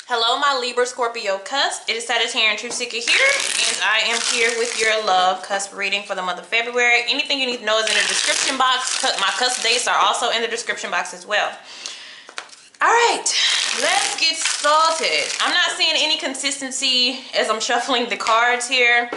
Hello, my Libra, Scorpio, Cusp. It is Sagittarian Truth Seeker here, and I am here with your love Cusp reading for the month of February. Anything you need to know is in the description box. My Cusp dates are also in the description box as well. All right, let's get started. I'm not seeing any consistency as I'm shuffling the cards here.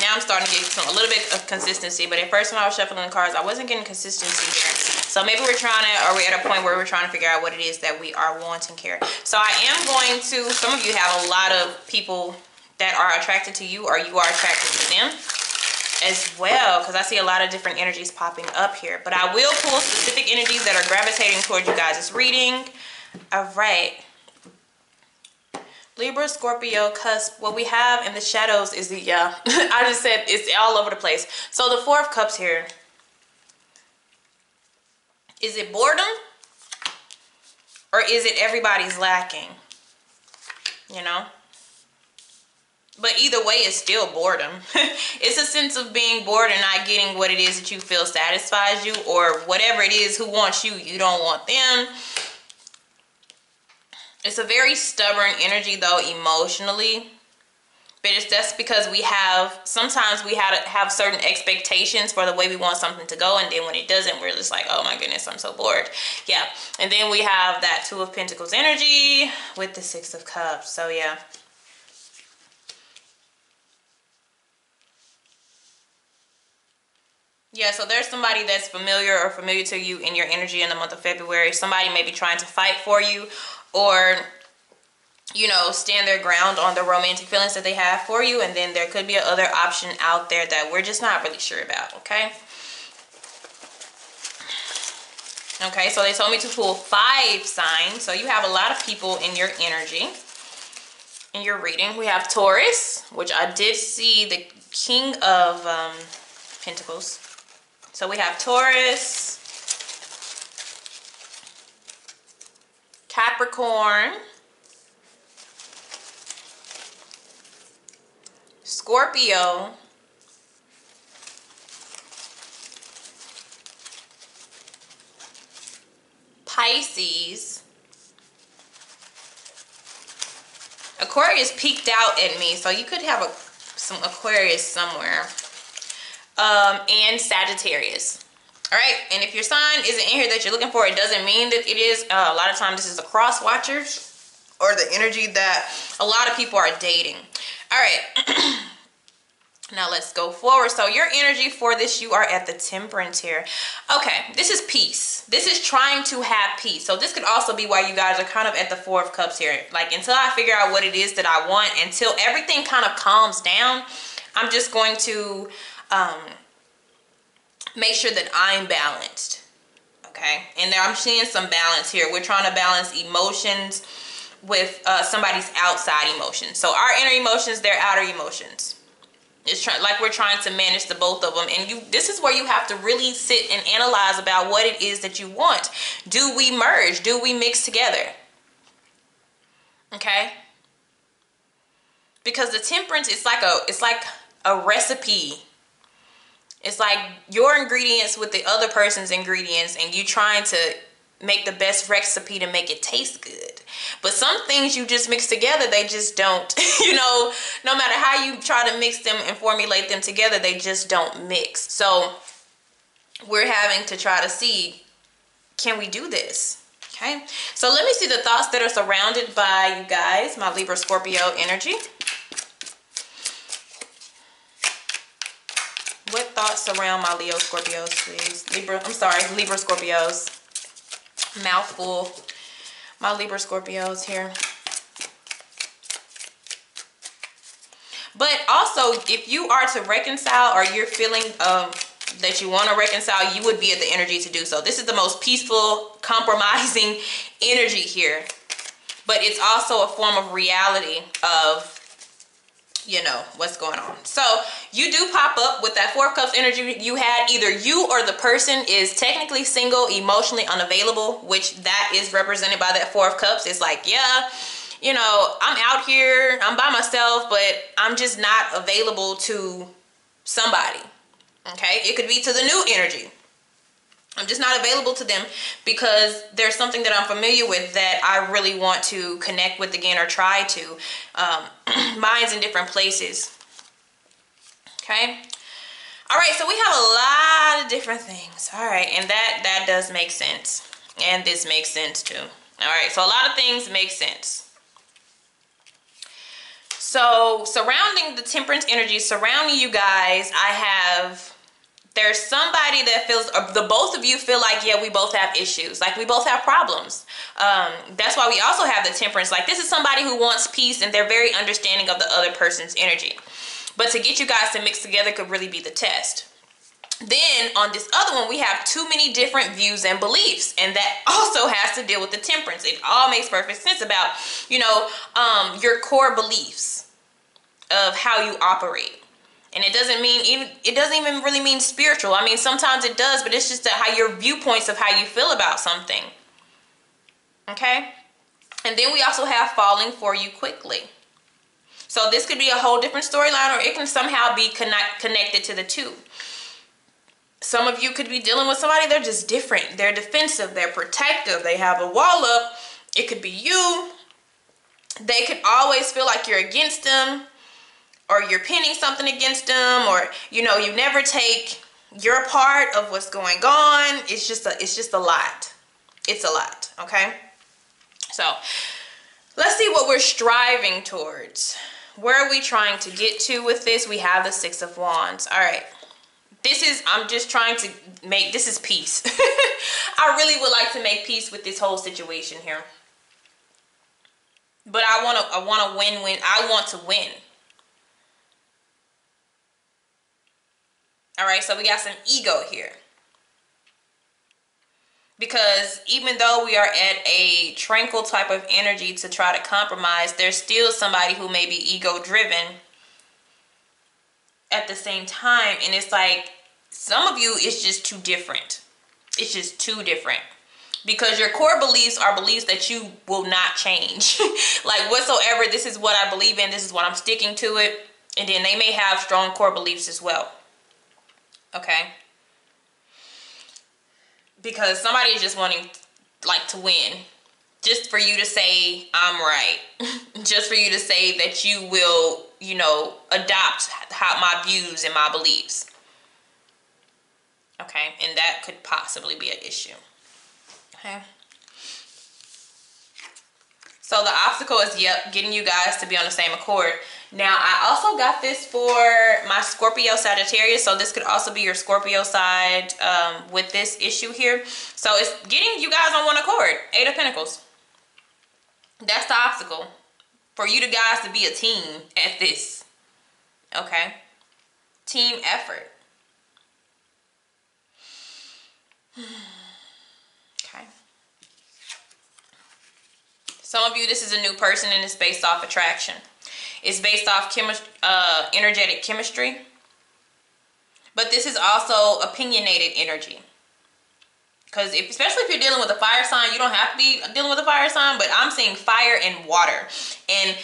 Now I'm starting to get a little bit of consistency, but at first when I was shuffling the cards, I wasn't getting consistency here. So maybe we're at a point where we're trying to figure out what it is that we are wanting here. So I am going to, some of you have a lot of people that are attracted to you, or you are attracted to them as well, because I see a lot of different energies popping up here. But I will pull specific energies that are gravitating towards you guys' reading. All right. Libra, Scorpio, Cusp. What we have in the shadows is the, I just said it's all over the place. So the Four of Cups here. Is it boredom? Or is it everybody's lacking? You know? But either way, it's still boredom. It's a sense of being bored and not getting what it is that you feel satisfies you, or whatever it is, who wants you, you don't want them. It's a very stubborn energy though, emotionally. But that's because sometimes we have certain expectations for the way we want something to go, and then when it doesn't, we're just like, oh my goodness, I'm so bored. Yeah. And then we have that Two of Pentacles energy with the Six of Cups. So yeah. Yeah, so there's somebody that's familiar to you in your energy in the month of February. Somebody may be trying to fight for you, or, you know, stand their ground on the romantic feelings that they have for you. And then there could be another option out there that we're just not really sure about, okay? Okay, so they told me to pull 5 signs. So you have a lot of people in your energy, in your reading. We have Taurus, which I did see the King of Pentacles. So we have Taurus, Capricorn, Scorpio, Pisces, Aquarius peeked out at me, so you could have some Aquarius somewhere, and Sagittarius. All right, and if your sign isn't in here that you're looking for, it doesn't mean that it is. A lot of times this is a cross watcher, or the energy that a lot of people are dating. All right, now let's go forward. So your energy for this, you are at the Temperance here. Okay, this is peace. This is trying to have peace. So this could also be why you guys are kind of at the Four of Cups here. Like, until I figure out what it is that I want, until everything kind of calms down, I'm just going to make sure that I'm balanced. Okay, and there I'm seeing some balance here. We're trying to balance emotions with somebody's outside emotions. So our inner emotions, their outer emotions. It's like we're trying to manage the both of them. And this is where you have to really sit and analyze about what it is that you want. Do we merge? Do we mix together? Okay, because the Temperance, it's like a recipe. It's like your ingredients with the other person's ingredients, and you trying to make the best recipe to make it taste good. But some things you just mix together, they just don't, you know, no matter how you try to mix them and formulate them together, they just don't mix. So we're having to try to see, can we do this? Okay, so let me see the thoughts that are surrounded by you guys, my Libra Scorpio energy. What thoughts surround my Leo Scorpios, please? Libra Scorpios. Mouthful. My Libra Scorpios here. But also, if you are to reconcile, or you're feeling that you want to reconcile, you would be at the energy to do so. This is the most peaceful, compromising energy here. But it's also a form of reality of, you know, what's going on. So you do pop up with that Four of Cups energy you had. Either you or the person is technically single, emotionally unavailable, which that is represented by that Four of Cups. It's like, yeah, you know, I'm out here, I'm by myself, but I'm just not available to somebody. Okay, it could be to the new energy. I'm just not available to them because there's something that I'm familiar with that I really want to connect with again, or try to. Mine's in different places. Okay. All right, so we have a lot of different things. All right, and that does make sense. And this makes sense too. All right, so a lot of things make sense. So surrounding the temperance energy, surrounding you guys, there's somebody that feels, the both of you feel like, yeah, we both have issues. Like, we both have problems. That's why we also have the temperance. Like, this is somebody who wants peace and they're very understanding of the other person's energy. But to get you guys to mix together could really be the test. Then on this other one, we have too many different views and beliefs, and that also has to deal with the temperance. It all makes perfect sense about, you know, your core beliefs of how you operate. And it doesn't even really mean spiritual. I mean, sometimes it does, but it's just how your viewpoints of how you feel about something. Okay? And then we also have falling for you quickly. So this could be a whole different storyline, or it can somehow be connected to the two. Some of you could be dealing with somebody, they're just different. They're defensive, they're protective, they have a wall up. It could be you. They could always feel like you're against them, or you're pinning something against them, or, you know, you never take your part of what's going on. It's just a lot. It's a lot, okay? So let's see what we're striving towards. Where are we trying to get to with this? We have the Six of Wands. All right. I'm just trying to make, this is peace. I really would like to make peace with this whole situation here. But I want to win. I want to win. All right, so we got some ego here. Because even though we are at a tranquil type of energy to try to compromise, there's still somebody who may be ego driven at the same time. And it's like, some of you is just too different. It's just too different. Because your core beliefs are beliefs that you will not change. Like, whatsoever, this is what I believe in, this is what I'm sticking to it. And then they may have strong core beliefs as well. Okay? Because somebody is just wanting, like, to win. Just for you to say, I'm right. Just for you to say that you will, you know, adopt my views and my beliefs. Okay? And that could possibly be an issue. Okay? So the obstacle is, yep, getting you guys to be on the same accord. Now, I also got this for my Scorpio Sagittarius. So this could also be your Scorpio side with this issue here. So it's getting you guys on one accord. 8 of Pentacles. That's the obstacle. For you guys to be a team at this. Okay? Team effort. Okay. Some of you, this is a new person and it's based off attraction. It's based off energetic chemistry. But this is also opinionated energy. Because especially if you're dealing with a fire sign, you don't have to be dealing with a fire sign, but I'm seeing fire and water. And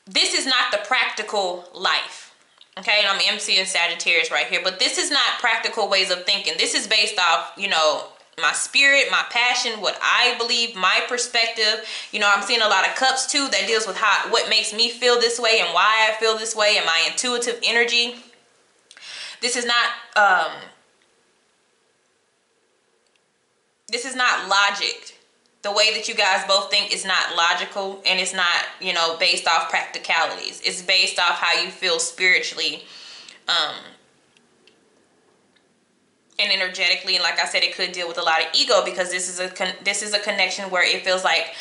this is not the practical life. Okay, and I'm MC and Sagittarius right here. But this is not practical ways of thinking. This is based off, you know, my spirit, my passion, what I believe, my perspective. You know, I'm seeing a lot of cups too that deals with what makes me feel this way and why I feel this way and my intuitive energy. This is not logic. The way that you guys both think is not logical, and it's not, you know, based off practicalities. It's based off how you feel spiritually and energetically. And like I said, it could deal with a lot of ego, because this is a connection where it feels like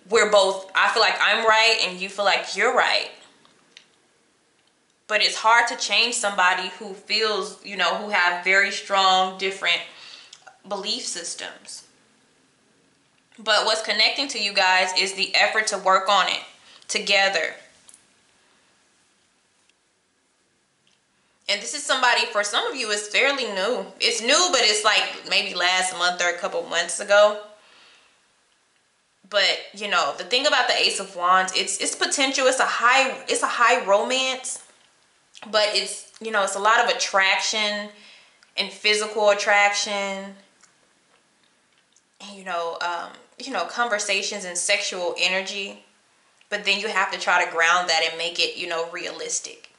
we're both, I feel like I'm right and you feel like you're right. But it's hard to change somebody who feels, you know, who have very strong different belief systems. But what's connecting to you guys is the effort to work on it together. And this is somebody, for some of you, it's fairly new. It's new, but it's like maybe last month or a couple months ago. But, you know, the thing about the Ace of Wands, it's potential. It's a high romance. But it's, you know, it's a lot of attraction and physical attraction. conversations and sexual energy, but then you have to try to ground that and make it, realistic.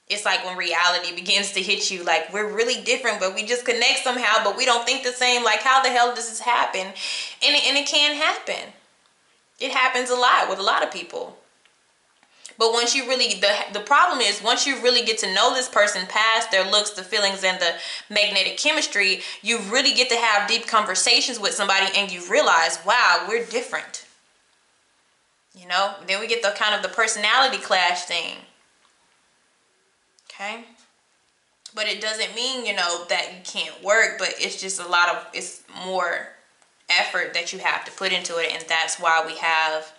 It's like when reality begins to hit you, like we're really different, but we just connect somehow, but we don't think the same. Like, how the hell does this happen? And it can happen. It happens a lot with a lot of people. But once you really, the problem is, once you really get to know this person past their looks, the feelings, and the magnetic chemistry, you really get to have deep conversations with somebody and you realize, wow, we're different. Then we get the kind of the personality clash thing. Okay? But it doesn't mean, that you can't work, but it's just it's more effort that you have to put into it. And that's why we have,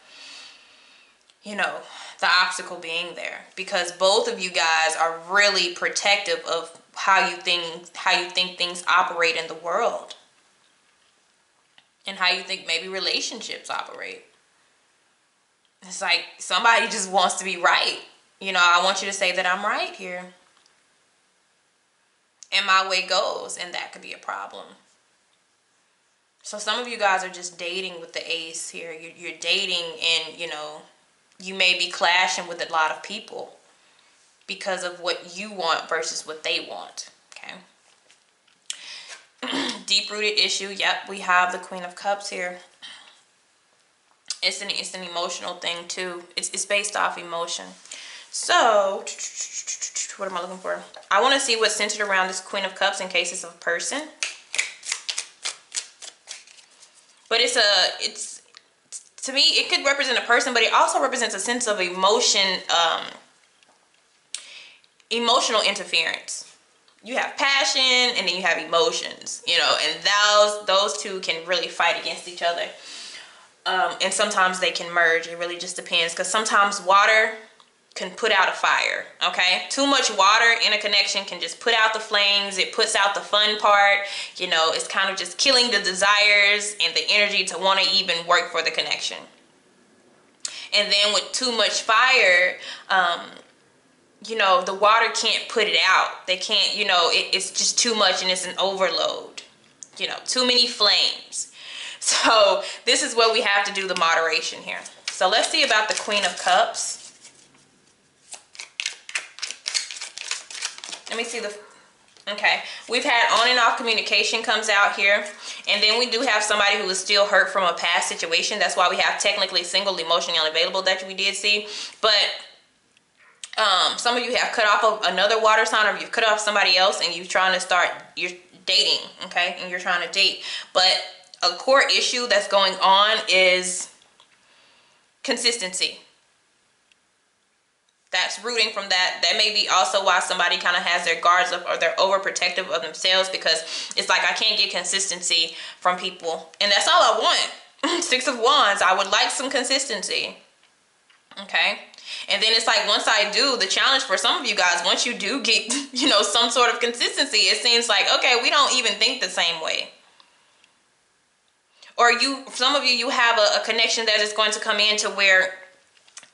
the obstacle being there, because both of you guys are really protective of how you think things operate in the world, and how you think maybe relationships operate. It's like somebody just wants to be right. I want you to say that I'm right here, and my way goes, and that could be a problem. So some of you guys are just dating with the ace here. You're dating, and you may be clashing with a lot of people because of what you want versus what they want. Okay. Deep-rooted issue. Yep, we have the Queen of Cups here. It's an emotional thing too. It's based off emotion. So, what am I looking for? I want to see what's centered around this Queen of Cups in case it's a person. But to me, it could represent a person, but it also represents a sense of emotion, emotional interference. You have passion, and then you have emotions, and those two can really fight against each other. And sometimes they can merge. It really just depends, because sometimes water can put out a fire, okay? Too much water in a connection can just put out the flames. It puts out the fun part. It's kind of just killing the desires and the energy to want to even work for the connection. And then with too much fire, the water can't put it out. They can't, it's just too much, and it's an overload. Too many flames. So this is what we have to do, the moderation here. So let's see about the Queen of Cups. Let me see okay. We've had on and off communication comes out here. And then we do have somebody who is still hurt from a past situation. That's why we have technically single, emotionally unavailable that we did see. But some of you have cut off another water sign, or you've cut off somebody else and you're dating, okay? And you're trying to date. But a core issue that's going on is consistency. That's rooting from that. That may be also why somebody kind of has their guards up, or they're overprotective of themselves, because it's like, I can't get consistency from people. And that's all I want. 6 of Wands. I would like some consistency. Okay. And then it's like, once I do, the challenge for some of you guys, once you do get, some sort of consistency, it seems like, okay, we don't even think the same way. Or some of you have a connection that is going to come in to where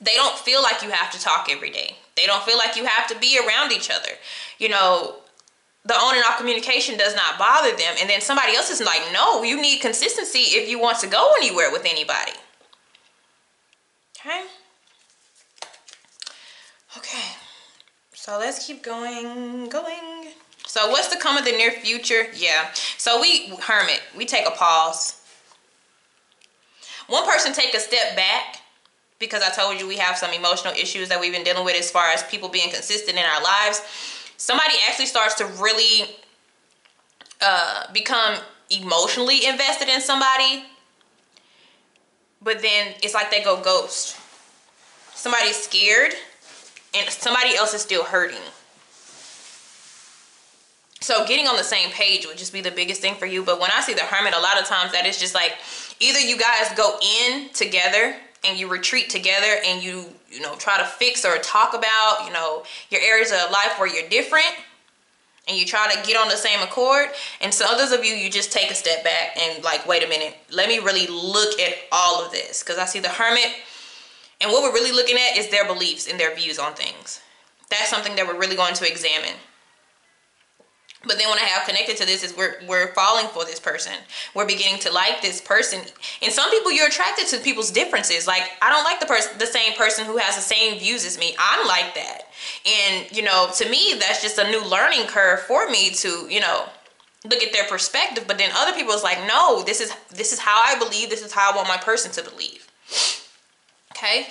they don't feel like you have to talk every day. They don't feel like you have to be around each other. The on and off communication does not bother them. And then somebody else is like, no, you need consistency if you want to go anywhere with anybody. Okay. Okay. So let's keep going. So what's to come in the near future? Yeah. So Hermit, we take a pause. One person take a step back, because I told you we have some emotional issues that we've been dealing with as far as people being consistent in our lives. Somebody actually starts to really become emotionally invested in somebody, but then it's like they go ghost. Somebody's scared, and somebody else is still hurting. So getting on the same page would just be the biggest thing for you. But when I see the Hermit, a lot of times that is just like, either you guys go in together and you retreat together, and you try to fix or talk about your areas of life where you're different, and you try to get on the same accord. And so others of you just take a step back and like, wait a minute, let me really look at all of this, because I see the Hermit, and what we're really looking at is their beliefs and their views on things. That's something that we're really going to examine. But then when I have connected to this is we're falling for this person. We're beginning to like this person. And some people, you're attracted to people's differences. Like, I don't like the same person who has the same views as me. I'm like that. And, you know, to me, that's just a new learning curve for me to, you know, look at their perspective. But then other people is like, no, this is how I believe. This is how I want my person to believe. Okay.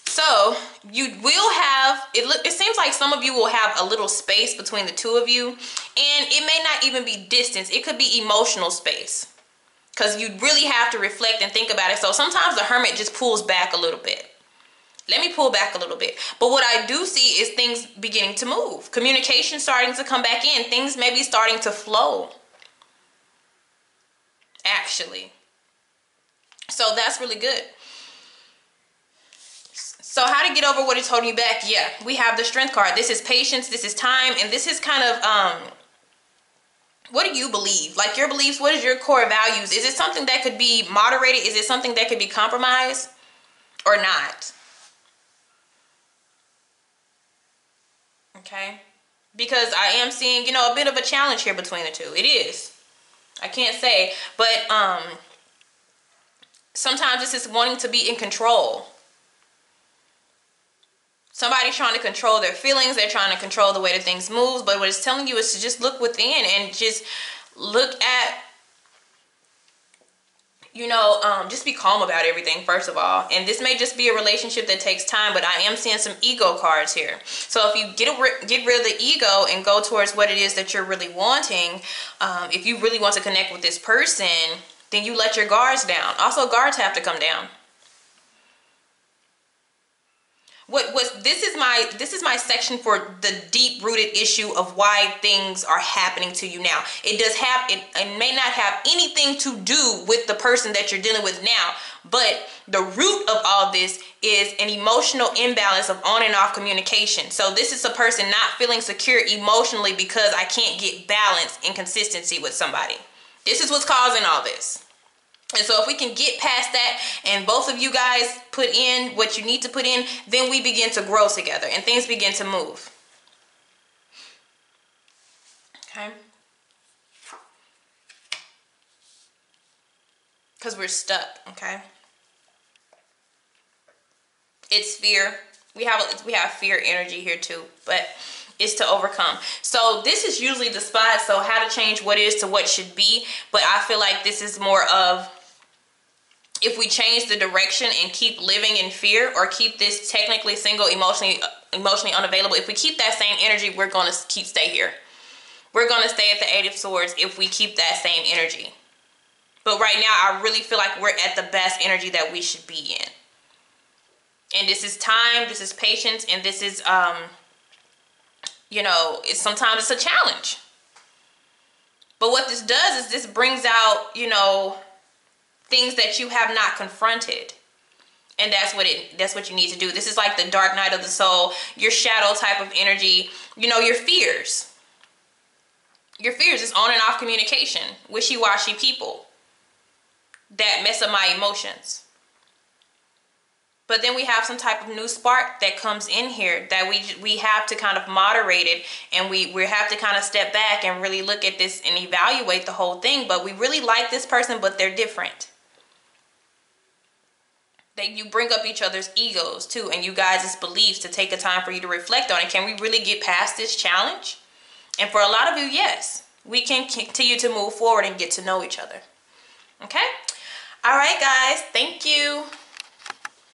So you will have, it seems like some of you will have a little space between the two of you, and it may not even be distance. It could be emotional space, because you really have to reflect and think about it. So sometimes the hermit just pulls back a little bit. Let me pull back a little bit. But what I do see is things beginning to move. Communication starting to come back in. Things may be starting to flow, actually. So that's really good. So how to get over what is holding you back? Yeah, we have the Strength card. This is patience, this is time, and this is kind of, what do you believe? Like, your beliefs, what is your core values? Is it something that could be moderated? Is it something that could be compromised or not? Okay, because I am seeing, you know, a bit of a challenge here between the two. It is. I can't say, but sometimes this is wanting to be in control. Somebody's trying to control their feelings. They're trying to control the way that things move. But what it's telling you is to just look within and just look at, you know, just be calm about everything, first of all. And this may just be a relationship that takes time, but I am seeing some ego cards here. So if you get rid of the ego and go towards what it is that you're really wanting, if you really want to connect with this person, then you let your guards down. Also, guards have to come down. This is my section for the deep-rooted issue of why things are happening to you now. It may not have anything to do with the person that you're dealing with now, but the root of all this is an emotional imbalance of on and off communication. So this is a person not feeling secure emotionally because I can't get balance and consistency with somebody. This is what's causing all this. And so if we can get past that and both of you guys put in what you need to put in, then we begin to grow together and things begin to move. Okay? Because we're stuck, okay? It's fear. We have fear energy here too, but it's to overcome. So this is usually the spot, so how to change what is to what should be, but I feel like this is more of, if we change the direction and keep living in fear, or keep this technically single, emotionally unavailable, if we keep that same energy, we're going to stay here. We're going to stay at the Eight of Swords if we keep that same energy. But right now, I really feel like we're at the best energy that we should be in. And this is time, this is patience, and this is, you know, sometimes it's a challenge. But what this does is this brings out, you know, things that you have not confronted. And that's what you need to do. This is like the dark night of the soul, your shadow type of energy, you know, your fears. Your fears is on and off communication, wishy-washy people that mess up my emotions. But then we have some type of new spark that comes in here that we have to kind of moderate it, and we have to kind of step back and really look at this and evaluate the whole thing. But we really like this person, but they're different. That you bring up each other's egos too, and you guys' beliefs, to take a time for you to reflect on it. Can we really get past this challenge? And for a lot of you, yes, we can continue to move forward and get to know each other. Okay? All right, guys. Thank you.